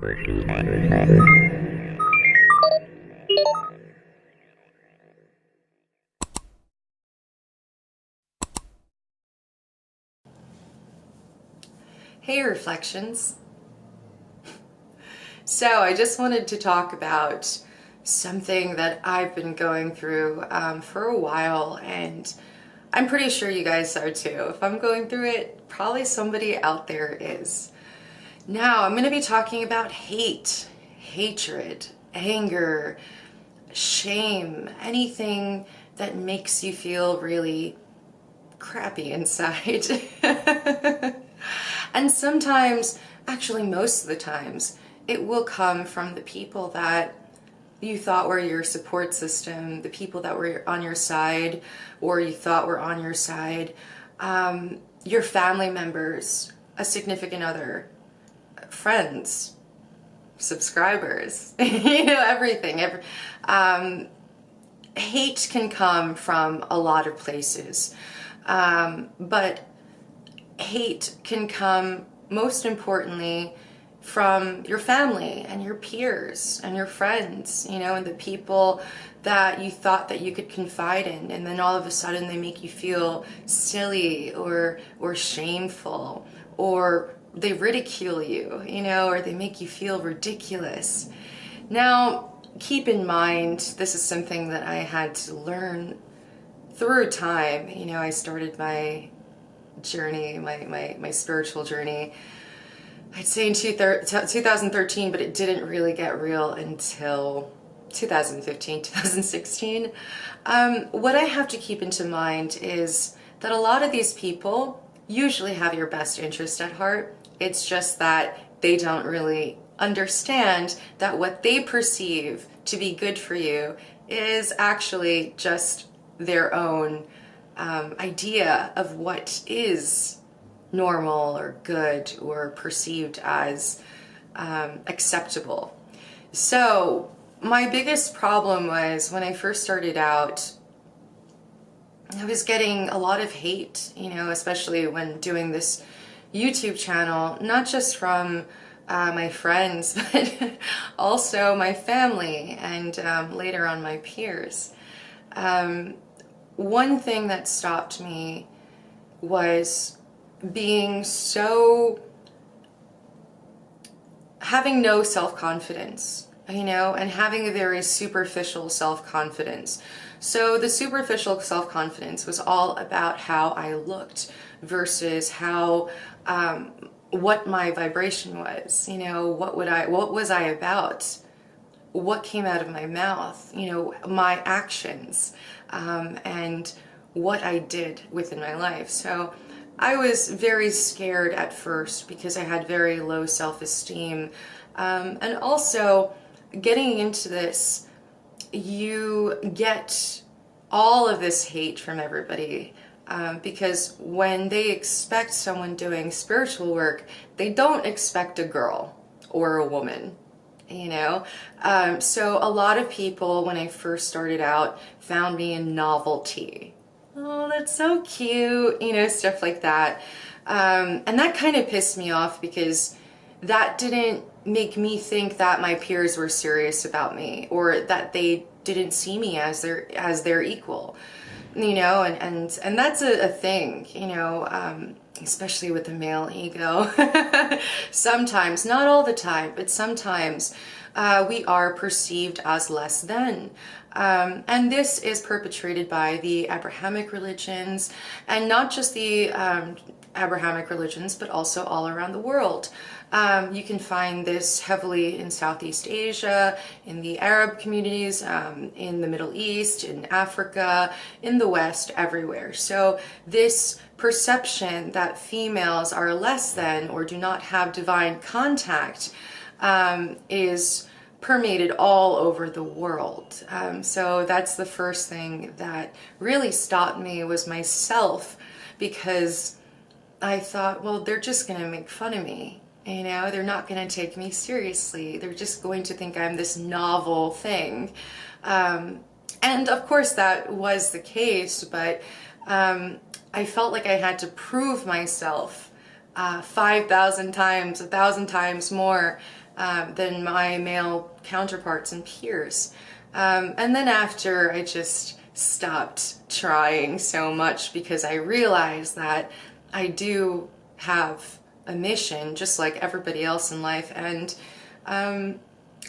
Hey Reflections. So I just wanted to talk about something that I've been going through for a while, and I'm pretty sure you guys are too. If I'm going through it, probably somebody out there is. Now I'm going to be talking about hate, hatred, anger, shame, anything that makes you feel really crappy inside. And sometimes, actually most of the times, it will come from the people that you thought were your support system, the people that were on your side or you thought were on your side, your family members, a significant other, friends, subscribers, everything. Hate can come from a lot of places, but hate can come most importantly from your family and your peers and your friends, and the people that you thought that you could confide in, and then all of a sudden they make you feel silly or shameful, or they ridicule you, or they make you feel ridiculous. Now, keep in mind, this is something that I had to learn through time. I started my journey, my spiritual journey, I'd say in 2013, but it didn't really get real until 2015, 2016. What I have to keep into mind is that a lot of these people usually have your best interest at heart. It's just that they don't really understand that what they perceive to be good for you is actually just their own idea of what is normal or good or perceived as acceptable. So my biggest problem was when I first started out, I was getting a lot of hate, especially when doing this YouTube channel, not just from my friends, but also my family and later on my peers. One thing that stopped me was having no self-confidence, and having a very superficial self-confidence. So the superficial self-confidence was all about how I looked versus how, what my vibration was, what was I about? What came out of my mouth, my actions, and what I did within my life. So I was very scared at first because I had very low self-esteem. And also, getting into this, you get all of this hate from everybody, because when they expect someone doing spiritual work, they don't expect a girl or a woman. So a lot of people, when I first started out, found me a novelty. Oh, that's so cute, stuff like that. And that kind of pissed me off because that didn't make me think that my peers were serious about me or that they didn't see me as their equal, and that's a thing, especially with the male ego. Sometimes, not all the time, but sometimes we are perceived as less than. And this is perpetrated by the Abrahamic religions, and not just the Abrahamic religions, but also all around the world. You can find this heavily in Southeast Asia, in the Arab communities, in the Middle East, in Africa, in the West, everywhere. So this perception that females are less than or do not have divine contact is permeated all over the world. So that's the first thing that really stopped me, was myself, because I thought, well, they're just going to make fun of me. They're not going to take me seriously. They're just going to think I'm this novel thing. And of course that was the case, but I felt like I had to prove myself 5,000 times, 1,000 times more than my male counterparts and peers. And then after, I just stopped trying so much because I realized that I do have a mission just like everybody else in life, and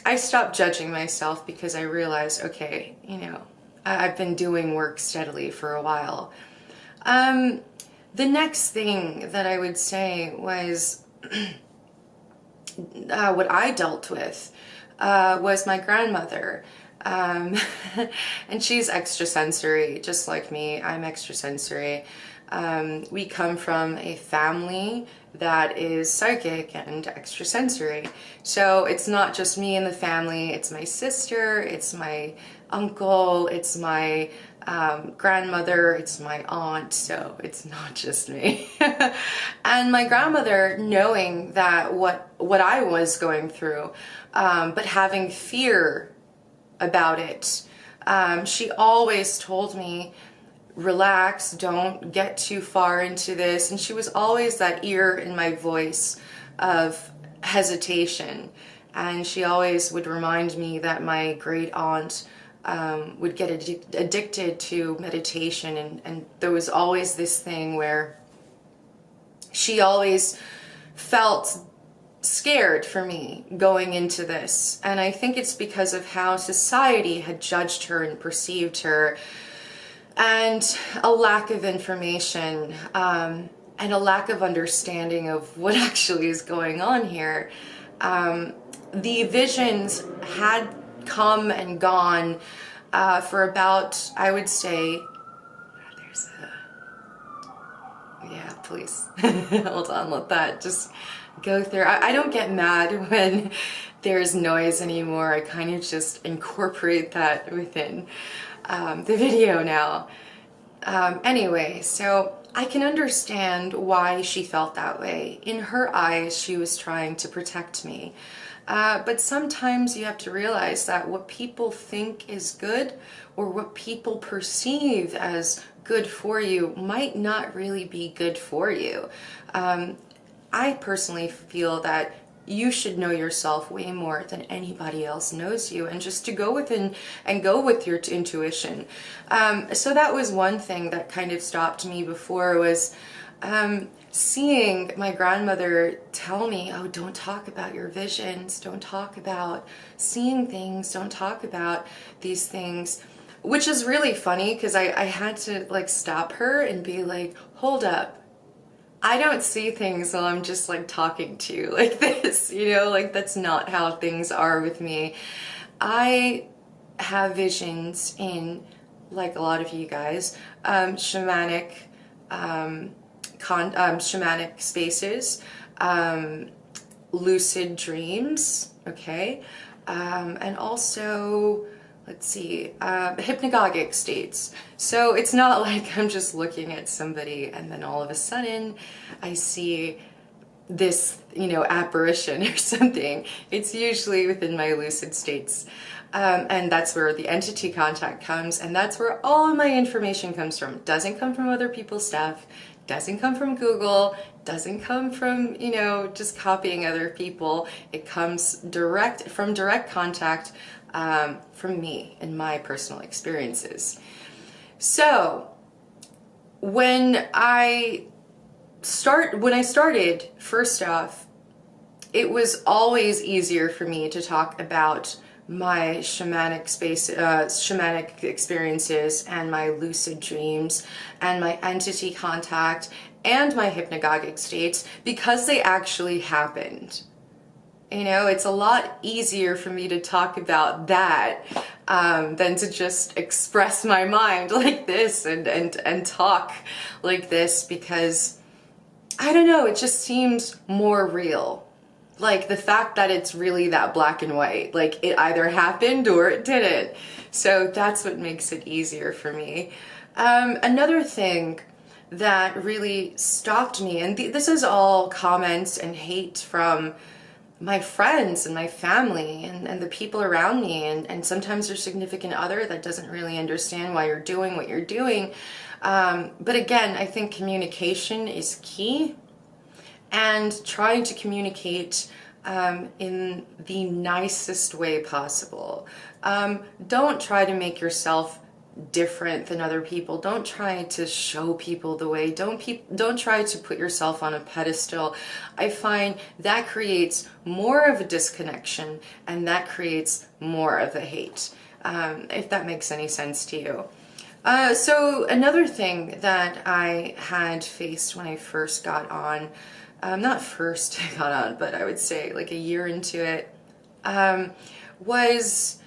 I stopped judging myself because I realized, okay, you know, I've been doing work steadily for a while. The next thing that I would say was what I dealt with was my grandmother. And she's extrasensory, just like me. I'm extrasensory. We come from a family that is psychic and extrasensory. So it's not just me in the family, it's my sister, it's my uncle, it's my grandmother, it's my aunt, so it's not just me. And my grandmother, knowing that what I was going through, but having fear about it, she always told me, relax, don't get too far into this. And she was always that ear in my voice of hesitation. And she always would remind me that my great aunt would get addicted to meditation. And there was always this thing where she always felt scared for me going into this. And I think it's because of how society had judged her and perceived her, and a lack of information, and a lack of understanding of what actually is going on here. The visions had come and gone for about, I would say, there's a, yeah, please, hold on, let that just go through. I don't get mad when there's noise anymore. I kind of just incorporate that within the video now. Anyway, so I can understand why she felt that way. In her eyes, she was trying to protect me. But sometimes you have to realize that what people think is good, or what people perceive as good for you, might not really be good for you. I personally feel that you should know yourself way more than anybody else knows you, and just to go within and go with your intuition. So that was one thing that kind of stopped me before, was seeing my grandmother tell me, oh, don't talk about your visions, don't talk about seeing things, don't talk about these things, which is really funny because I had to like stop her and be like, hold up. I don't see things while I'm just like talking to you like this, you know, like that's not how things are with me. I have visions in, like a lot of you guys, shamanic spaces, lucid dreams, okay, and also, let's see, hypnagogic states. So it's not like I'm just looking at somebody and then all of a sudden I see this, you know, apparition or something. It's usually within my lucid states. And that's where the entity contact comes, and that's where all of my information comes from. It doesn't come from other people's stuff, doesn't come from Google, doesn't come from, you know, just copying other people. It comes from direct contact from me and my personal experiences. So when I started, first off, it was always easier for me to talk about my shamanic experiences and my lucid dreams and my entity contact and my hypnagogic states, because they actually happened. You know, it's a lot easier for me to talk about that than to just express my mind like this and talk like this, because I don't know, it just seems more real. Like the fact that it's really that black and white, like it either happened or it didn't. So that's what makes it easier for me. Another thing that really stopped me, and this is all comments and hate from my friends and my family and the people around me, and sometimes your significant other that doesn't really understand why you're doing what you're doing. But again, I think communication is key, and trying to communicate in the nicest way possible. Don't try to make yourself different than other people. Don't try to show people the way. Don't try to put yourself on a pedestal. I find that creates more of a disconnection, and that creates more of a hate, if that makes any sense to you. So another thing that I had faced when I first got on, not first got on, but I would say like a year into it, was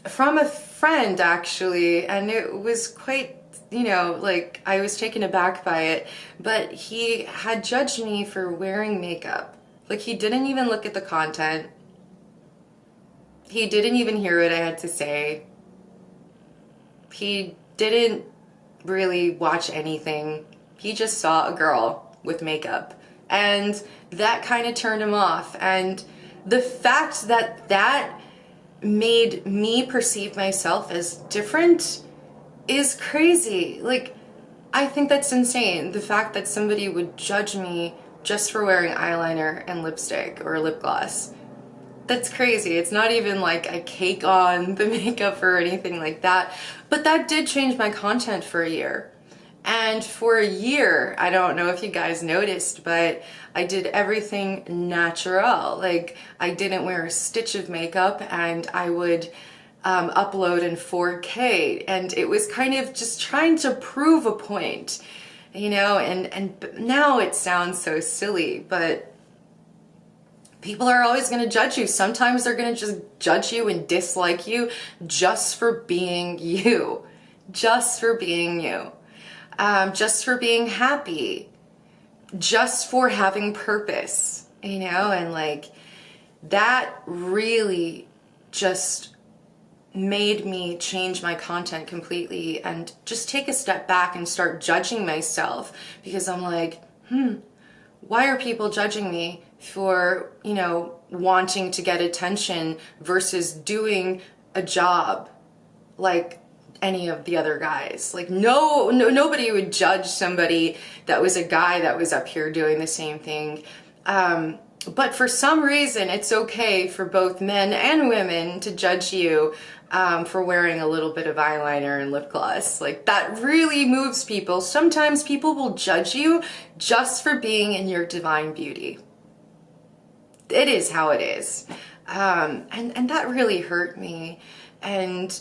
from a friend actually, and it was quite, you know, like I was taken aback by it, but he had judged me for wearing makeup. Like he didn't even look at the content. He didn't even hear what I had to say. He didn't really watch anything. He just saw a girl with makeup, and that kind of turned him off. And the fact that that made me perceive myself as different is crazy. Like, I think that's insane. The fact that somebody would judge me just for wearing eyeliner and lipstick or lip gloss. That's crazy. It's not even like I cake on the makeup or anything like that. But that did change my content for a year. And for a year, I don't know if you guys noticed, but I did everything natural. Like, I didn't wear a stitch of makeup, and I would upload in 4K. And it was kind of just trying to prove a point, you know, and now it sounds so silly, but people are always going to judge you. Sometimes they're going to just judge you and dislike you just for being you. Just for being you. Just for being happy, just for having purpose, you know, and like that really just made me change my content completely and just take a step back and start judging myself, because I'm like, why are people judging me for, you know, wanting to get attention versus doing a job like any of the other guys? Like nobody would judge somebody that was a guy that was up here doing the same thing. But for some reason, it's okay for both men and women to judge you for wearing a little bit of eyeliner and lip gloss. Like that really moves people. Sometimes people will judge you just for being in your divine beauty. It is how it is. And that really hurt me. And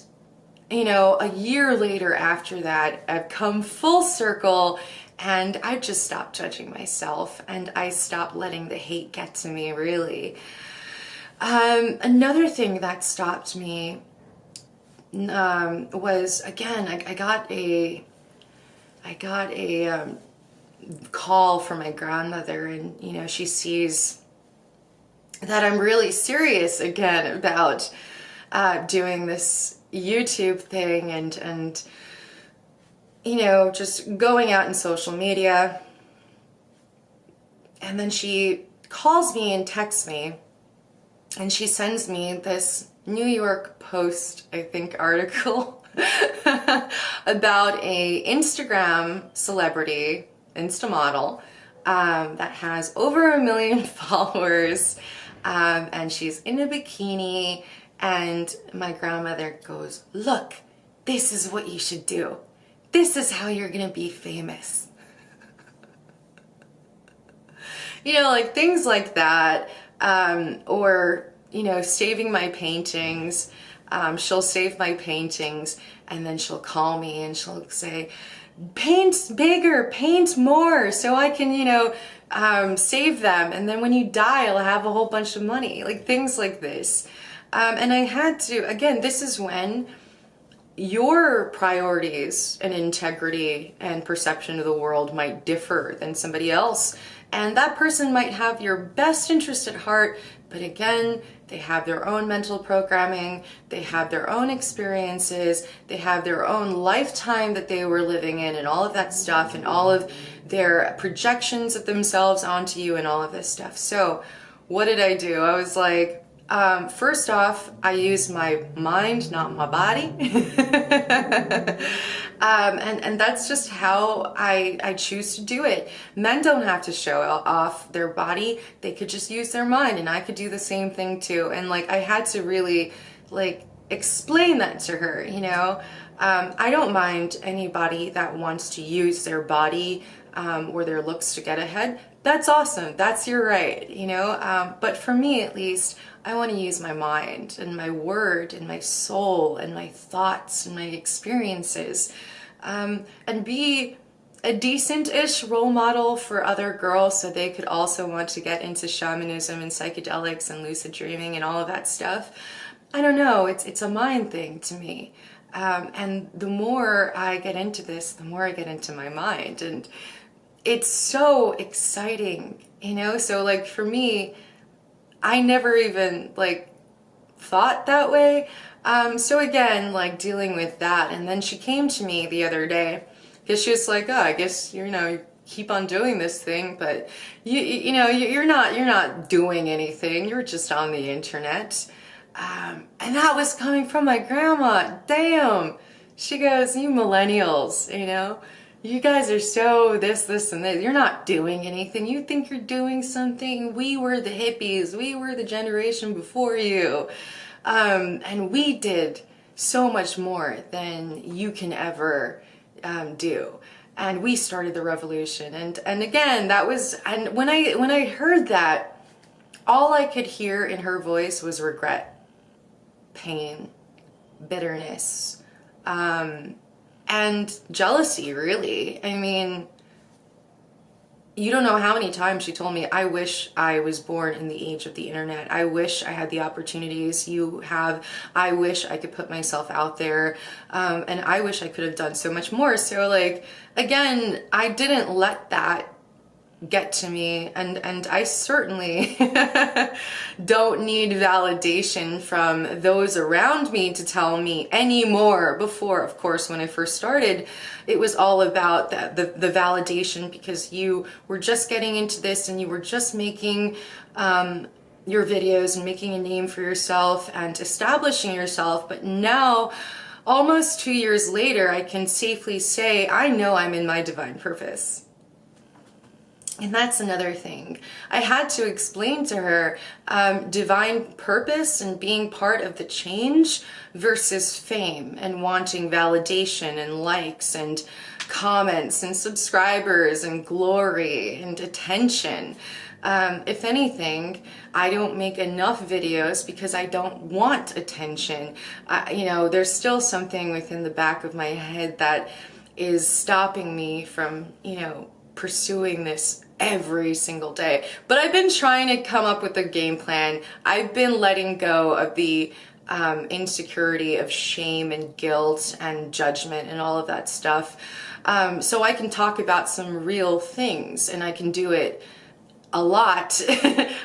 you know, a year later after that, I've come full circle, and I just stopped judging myself, and I stopped letting the hate get to me, really. Another thing that stopped me was, again, I got a call from my grandmother, and, you know, she sees that I'm really serious again about doing this YouTube thing and you know, just going out in social media. And then she calls me and texts me, and she sends me this New York Post, I think, article about a Instagram celebrity, Insta model, that has over 1 million followers, and she's in a bikini. And my grandmother goes, "Look, this is what you should do. This is how you're gonna be famous." You know, like things like that. Or, you know, saving my paintings. She'll save my paintings, and then she'll call me and she'll say, "Paint bigger, paint more, so I can, you know, save them. And then when you die, I'll have a whole bunch of money." Like things like this. And I had to, again, this is when your priorities and integrity and perception of the world might differ than somebody else. And that person might have your best interest at heart, but again, they have their own mental programming, they have their own experiences, they have their own lifetime that they were living in, and all of that stuff, and all of their projections of themselves onto you, and all of this stuff. So what did I do? I was like, First off, I use my mind, not my body. And that's just how I choose to do it. Men don't have to show off their body. They could just use their mind, and I could do the same thing too. And like, I had to really like explain that to her, you know? I don't mind anybody that wants to use their body or their looks to get ahead. That's awesome. That's your right, you know? But for me, at least, I want to use my mind and my word and my soul and my thoughts and my experiences, and be a decent-ish role model for other girls so they could also want to get into shamanism and psychedelics and lucid dreaming and all of that stuff. I don't know, it's a mind thing to me. And the more I get into this, the more I get into my mind. And it's so exciting, you know? So like for me, I never even like thought that way. So again, like dealing with that. And then she came to me the other day because she was like, oh, I guess, you know, you keep on doing this thing, but you know, you're not doing anything. You're just on the internet. And that was coming from my grandma. Damn. She goes, you millennials, you know, you guys are so this, and this. You're not doing anything. You think you're doing something. We were the hippies. We were the generation before you. And we did so much more than you can ever do. And we started the revolution. And again, that was, and when I heard that, all I could hear in her voice was regret, pain, bitterness, and jealousy, really. I mean, you don't know how many times she told me, I wish I was born in the age of the internet. I wish I had the opportunities you have. I wish I could put myself out there. And I wish I could have done so much more. So like, again, I didn't let that get to me, and I certainly don't need validation from those around me to tell me anymore. Before, of course, when I first started, it was all about the validation, because you were just getting into this and you were just making your videos and making a name for yourself and establishing yourself. But now, almost 2 years later, I can safely say I know I'm in my divine purpose. And that's another thing. I had to explain to her divine purpose and being part of the change versus fame and wanting validation and likes and comments and subscribers and glory and attention. If anything, I don't make enough videos because I don't want attention. You know, there's still something within the back of my head that is stopping me from, you know, pursuing this every single day. But I've been trying to come up with a game plan. I've been letting go of the insecurity of shame and guilt and judgment and all of that stuff, so I can talk about some real things, and I can do it a lot.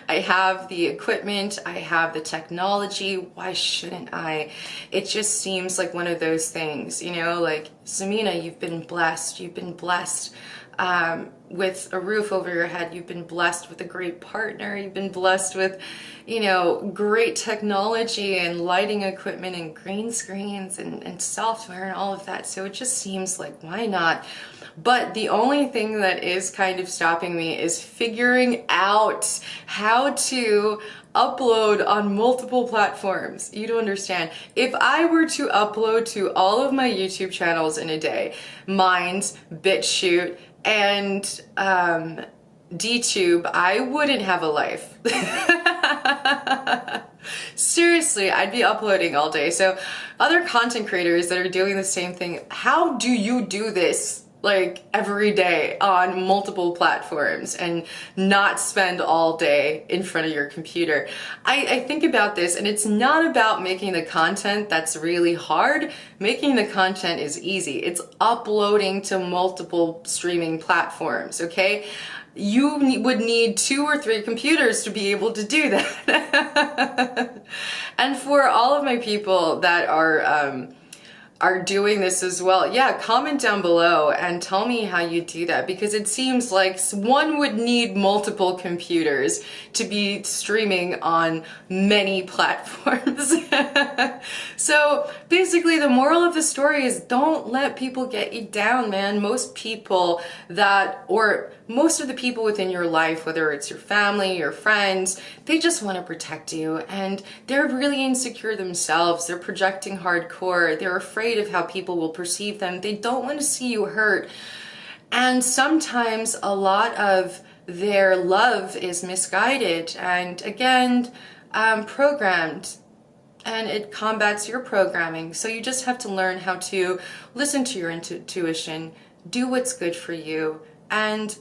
I have the equipment, I have the technology, why shouldn't I? It just seems like one of those things, you know, like, Samina, you've been blessed with a roof over your head, you've been blessed with a great partner, you've been blessed with, you know, great technology and lighting equipment and green screens and software and all of that. So it just seems like, why not? But the only thing that is kind of stopping me is figuring out how to upload on multiple platforms. You don't understand. If I were to upload to all of my YouTube channels in a day, mine's, bitchute, and DTube, I wouldn't have a life. Seriously, I'd be uploading all day. So other content creators that are doing the same thing, how do you do this like every day on multiple platforms and not spend all day in front of your computer? I think about this, and it's not about making the content that's really hard. Making the content is easy. It's uploading to multiple streaming platforms, okay? You would need 2 or 3 computers to be able to do that. And for all of my people that are are doing this as well, yeah, comment down below and tell me how you do that, because it seems like one would need multiple computers to be streaming on many platforms. So basically the moral of the story is, don't let people get you down, man. Most of the people within your life, whether it's your family, your friends, they just want to protect you, and they're really insecure themselves. They're projecting hardcore. They're afraid of how people will perceive them. They don't want to see you hurt. And sometimes a lot of their love is misguided and, again, programmed, and it combats your programming. So you just have to learn how to listen to your intuition, do what's good for you, and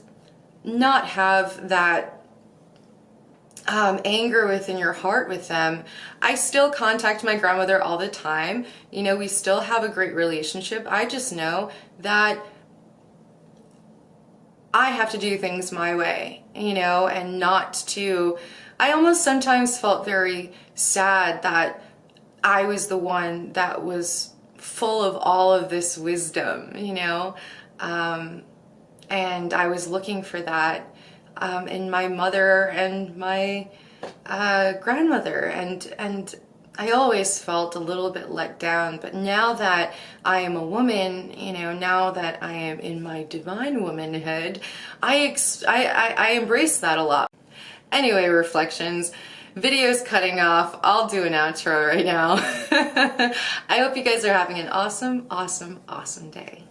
not have that anger within your heart with them. I still contact my grandmother all the time. You know, we still have a great relationship. I just know that I have to do things my way, you know, and not to... I almost sometimes felt very sad that I was the one that was full of all of this wisdom, you know, and I was looking for that in my mother and my grandmother, and I always felt a little bit let down. But now that I am a woman, you know, now that I am in my divine womanhood, I embrace that a lot. Anyway, reflections. Video's cutting off. I'll do an outro right now. I hope you guys are having an awesome, awesome, awesome day.